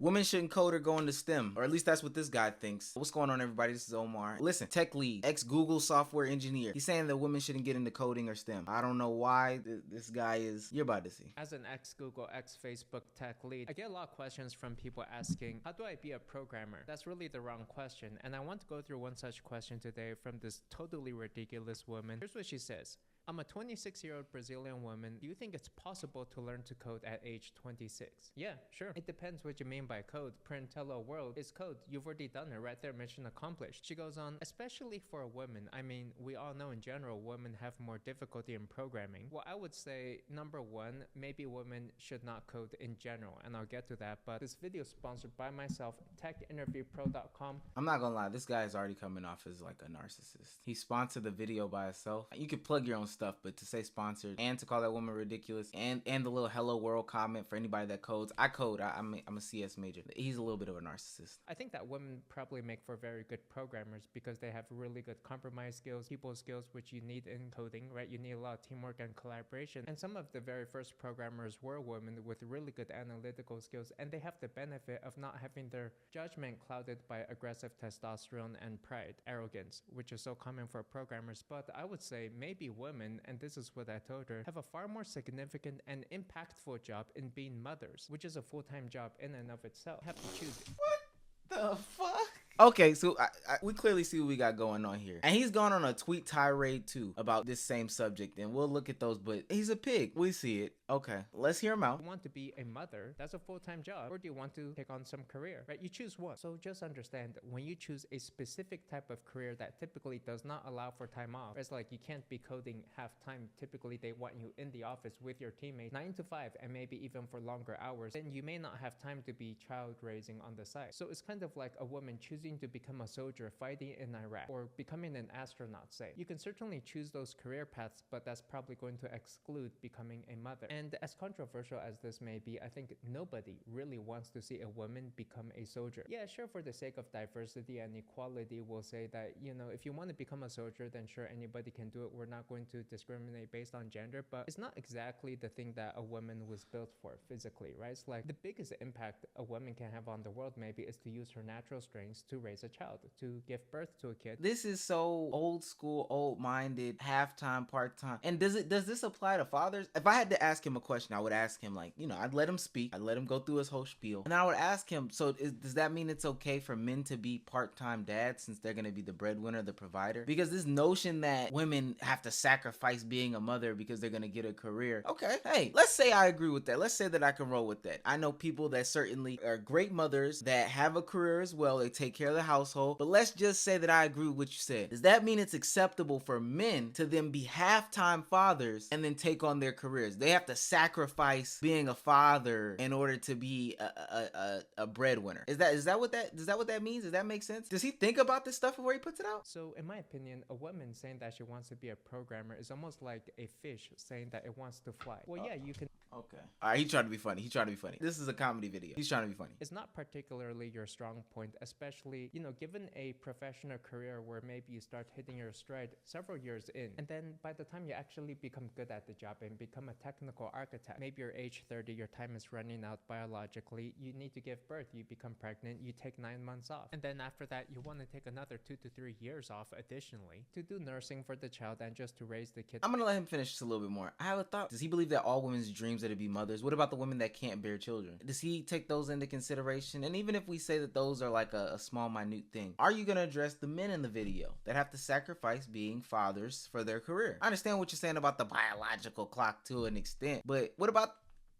Women shouldn't code or go into STEM, or at least that's what this guy thinks. What's going on, everybody? This is Omar. Listen, tech lead, ex-Google software engineer. He's saying that women shouldn't get into coding or STEM. I don't know why this guy is. You're about to see. As an ex-Google, ex-Facebook tech lead, I get a lot of questions from people asking, how do I be a programmer? That's really the wrong question, and I want to go through one such question today from this totally ridiculous woman. Here's what she says. I'm a 26-year-old Brazilian woman. Do you think it's possible to learn to code at age 26? Yeah, sure. It depends what you mean by code. Print hello world is code. You've already done it right there, mission accomplished. She goes on, especially for a woman. I mean, we all know in general women have more difficulty in programming. Well, I would say, number one, maybe women should not code in general, and I'll get to that, but this video is sponsored by myself, techinterviewpro.com. I'm not gonna lie, this guy is already coming off as like a narcissist. He sponsored the video by himself. You could plug your own stuff, but to say sponsored and to call that woman ridiculous and the little hello world comment for anybody that codes. I code. I'm a CS major. He's a little bit of a narcissist. I think that women probably make for very good programmers because they have really good compromise skills, people skills, which you need in coding, right? You need a lot of teamwork and collaboration. And some of the very first programmers were women with really good analytical skills, and they have the benefit of not having their judgment clouded by aggressive testosterone and pride, arrogance, which is so common for programmers. But I would say maybe women, and this is what I told her, have a far more significant and impactful job in being mothers, which is a full-time job in and of itself. You have to choose it. What the fuck? Okay, so we clearly see what we got going on here. And he's gone on a tweet tirade too about this same subject, and we'll look at those, but he's a pig. We see it. Okay, let's hear him out. You want to be a mother, that's a full-time job, or do you want to take on some career, right? You choose one. So just understand, when you choose a specific type of career that typically does not allow for time off, it's like you can't be coding half-time. Typically, they want you in the office with your teammates 9 to 5 and maybe even for longer hours. Then you may not have time to be child raising on the side. So it's kind of like a woman choosing to become a soldier fighting in Iraq or becoming an astronaut, say. You can certainly choose those career paths, but that's probably going to exclude becoming a mother. And as controversial as this may be, I think nobody really wants to see a woman become a soldier. Yeah, sure, for the sake of diversity and equality, we'll say that, you know, if you want to become a soldier, then sure, anybody can do it. We're not going to discriminate based on gender, but it's not exactly the thing that a woman was built for physically, right? It's like the biggest impact a woman can have on the world maybe is to use her natural strengths to raise a child, to give birth to a kid. This is so old school, old-minded, half-time, part-time. And does this apply to fathers? If I had to ask him a question, I would ask him, like, you know, I'd let him speak. I'd let him go through his whole spiel. And I would ask him, so does that mean it's okay for men to be part-time dads since they're going to be the breadwinner, the provider? Because this notion that women have to sacrifice being a mother because they're going to get a career. Okay, hey, let's say I agree with that. Let's say that I can roll with that. I know people that certainly are great mothers that have a career as well. They take care of the household. But let's just say that I agree with what you said. Does that mean it's acceptable for men to then be half-time fathers and then take on their careers? They have to sacrifice being a father in order to be a breadwinner. Is that what that means? Does that make sense? Does he think about this stuff before he puts it out? So in my opinion, a woman saying that she wants to be a programmer is almost like a fish saying that it wants to fly. Well, yeah, you can. Okay. All right, he's trying to be funny. This is a comedy video. He's trying to be funny. It's not particularly your strong point, especially, you know, given a professional career where maybe you start hitting your stride several years in, and then by the time you actually become good at the job and become a technical architect, maybe you're age 30, your time is running out biologically, you need to give birth, you become pregnant, you take 9 months off. And then after that, you want to take another 2 to 3 years off additionally to do nursing for the child and just to raise the kid. I'm going to let him finish just a little bit more. I have a thought. Does he believe that all women's dreams are to be mothers? What about the women that can't bear children? Does he take those into consideration? And even if we say that those are like a small, minute thing, are you going to address the men in the video that have to sacrifice being fathers for their career? I understand what you're saying about the biological clock to an extent, but what about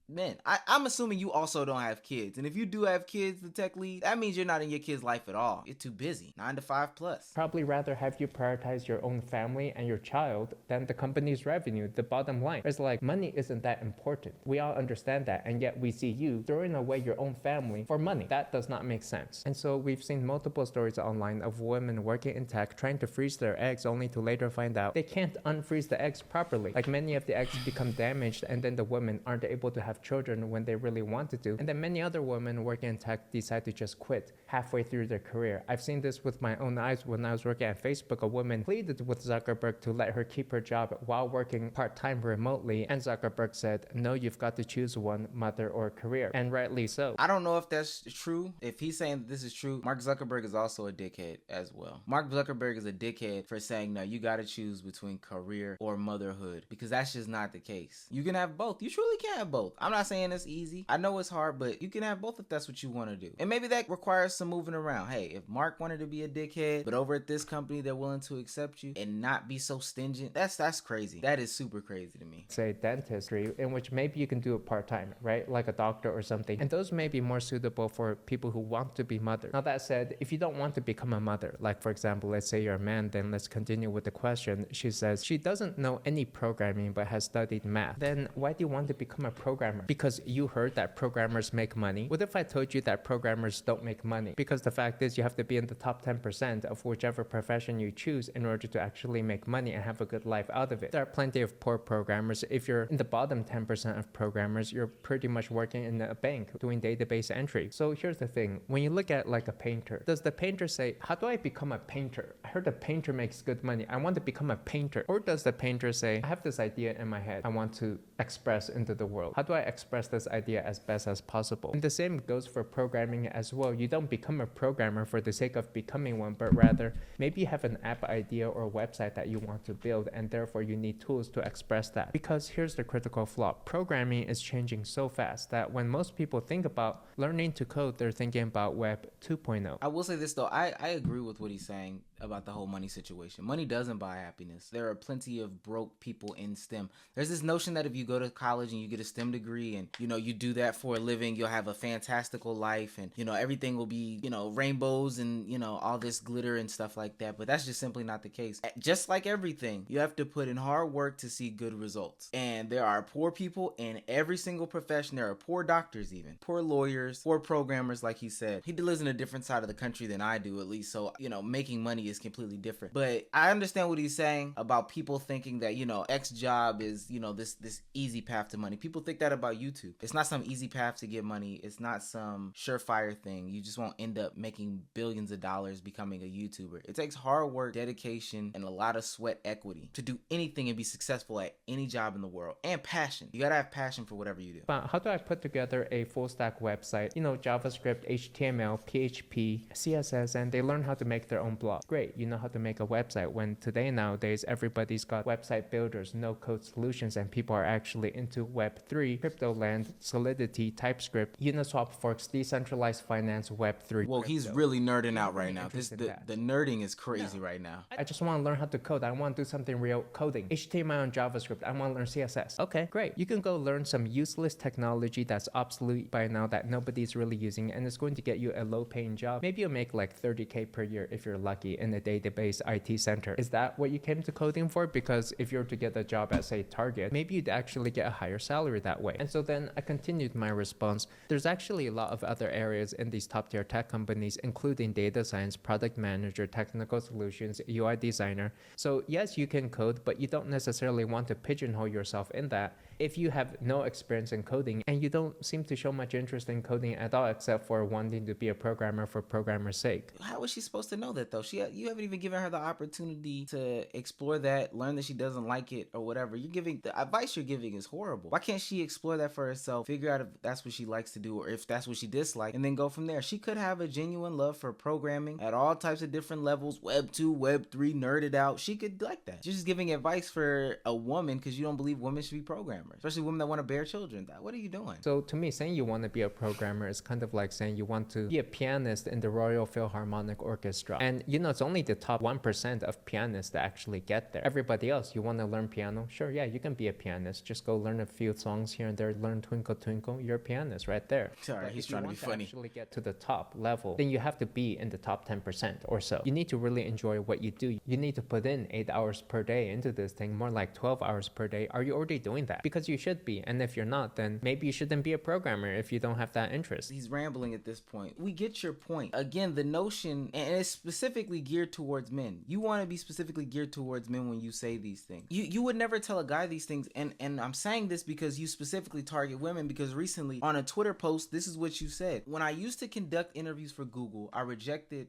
men? I'm assuming you also don't have kids. And if you do have kids, the tech lead, that means you're not in your kid's life at all. You're too busy. 9 to 5 plus. Probably rather have you prioritize your own family and your child than the company's revenue, the bottom line. It's like money isn't that important. We all understand that, and yet we see you throwing away your own family for money. That does not make sense. And so we've seen multiple stories online of women working in tech trying to freeze their eggs only to later find out they can't unfreeze the eggs properly. Like many of the eggs become damaged, and then the women aren't able to have have children when they really wanted to. And then many other women working in tech decide to just quit halfway through their career. I've seen this with my own eyes. When I was working at Facebook, a woman pleaded with Zuckerberg to let her keep her job while working part-time remotely, and Zuckerberg said, no, you've got to choose one, mother or career. And rightly so. I don't know if that's true. If he's saying that this is true, Mark Zuckerberg is also a dickhead as well. Mark Zuckerberg is a dickhead for saying, no, you got to choose between career or motherhood, because that's just not the case. You can have both. You truly can have both. I'm not saying it's easy. I know it's hard, but you can have both if that's what you want to do. And maybe that requires some moving around. Hey, if Mark wanted to be a dickhead, but over at this company they're willing to accept you and not be so stingent, that's crazy. That is super crazy to me. Say dentistry, in which maybe you can do it part-time, right? Like a doctor or something. And those may be more suitable for people who want to be mothers. Now that said, if you don't want to become a mother, like for example, let's say you're a man, then let's continue with the question. She says she doesn't know any programming but has studied math. Then why do you want to become a programmer? Because you heard that programmers make money? What if I told you that programmers don't make money? Because the fact is you have to be in the top 10% of whichever profession you choose in order to actually make money and have a good life out of it. There are plenty of poor programmers. If you're in the bottom 10% of programmers, you're pretty much working in a bank doing database entry. So here's the thing. When you look at like a painter, does the painter say, how do I become a painter? I heard a painter makes good money. I want to become a painter. Or does the painter say, I have this idea in my head I want to express into the world. How do I express this idea as best as possible? And the same goes for programming as well. You don't become a programmer for the sake of becoming one, but rather maybe you have an app idea or website that you want to build, and therefore you need tools to express that. Because here's the critical flaw. Programming is changing so fast that when most people think about learning to code, they're thinking about Web 2.0. I will say this though, I agree with what he's saying about the whole money situation. Money doesn't buy happiness. There are plenty of broke people in STEM. There's this notion that if you go to college and you get a STEM degree and, you do that for a living, you'll have a fantastical life and, everything will be, rainbows and, all this glitter and stuff like that. But that's just simply not the case. Just like everything, you have to put in hard work to see good results. And there are poor people in every single profession. There are poor doctors even, poor lawyers, poor programmers, like he said. He lives in a different side of the country than I do, at least. So, making money is completely different. But I understand what he's saying about people thinking that, X job is, this easy path to money. People think that about YouTube. It's not some easy path to get money. It's not some surefire thing. You just won't end up making billions of dollars becoming a YouTuber. It takes hard work, dedication, and a lot of sweat equity to do anything and be successful at any job in the world. And passion. You gotta have passion for whatever you do. But how do I put together a full stack website? JavaScript, HTML, PHP, CSS, and they learn how to make their own blog. Great, you know how to make a website. When today nowadays everybody's got website builders, no code solutions, and people are actually into Web3, crypto land, Solidity, TypeScript, Uniswap forks, decentralized finance, Web3. Well, crypto. he's really nerding out right now. The nerding is crazy right now. I just want to learn how to code. I want to do something real coding. HTML and JavaScript. I want to learn CSS. Okay, great. You can go learn some useless technology that's obsolete by now that nobody's really using, and it's going to get you a low-paying job. Maybe you'll make like $30K per year if you're lucky in a database IT center. Is that what you came to coding for? Because if you're to get a job at, say, Target, maybe you'd actually get a higher salary that way. And so then I continued my response. There's actually a lot of other areas in these top-tier tech companies, including data science, product manager, technical solutions, UI designer. So yes, you can code, but you don't necessarily want to pigeonhole yourself in that. If you have no experience in coding and you don't seem to show much interest in coding at all except for wanting to be a programmer for programmer's sake. How is she supposed to know that though? You haven't even given her the opportunity to explore that, learn that she doesn't like it or whatever. The advice you're giving is horrible. Why can't she explore that for herself, figure out if that's what she likes to do or if that's what she dislikes, and then go from there? She could have a genuine love for programming at all types of different levels, Web 2, Web 3, nerded out. She could like that. You're just giving advice for a woman because you don't believe women should be programmers, especially women that want to bear children. What are you doing? So to me, saying you want to be a programmer is kind of like saying you want to be a pianist in the Royal Philharmonic Orchestra. And it's only the top 1% of pianists that actually get there. Everybody else, you want to learn piano? Sure, yeah, you can be a pianist. Just go learn a few songs here and there, learn Twinkle Twinkle. You're a pianist right there. Sorry, he's trying to be funny. If you want to actually get to the top level, then you have to be in the top 10% or so. You need to really enjoy what you do. You need to put in 8 hours per day into this thing, more like 12 hours per day. Are you already doing that? Because because you should be. And if you're not, then maybe you shouldn't be a programmer if you don't have that interest. He's rambling at this point. We get your point. Again, the notion, and it's specifically geared towards men. You want to be specifically geared towards men when you say these things. You would never tell a guy these things, and I'm saying this because you specifically target women, because recently on a Twitter post, this is what you said. When I used to conduct interviews for Google, I rejected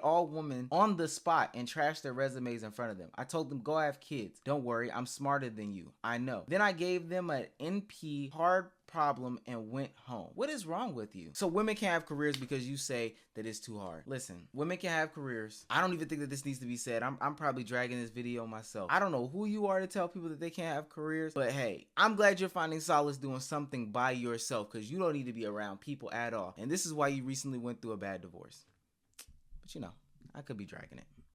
all women on the spot and trashed their resumes in front of them. I told them, go have kids. Don't worry, I'm smarter than you. I know. Then I gave them an NP hard problem and went home. What is wrong with you? So women can't have careers because you say that it's too hard. Listen, women can have careers. I don't even think that this needs to be said. I'm probably dragging this video myself. I don't know who you are to tell people that they can't have careers, but hey, I'm glad you're finding solace doing something by yourself, because you don't need to be around people at all. And this is why you recently went through a bad divorce. But I could be dragging it.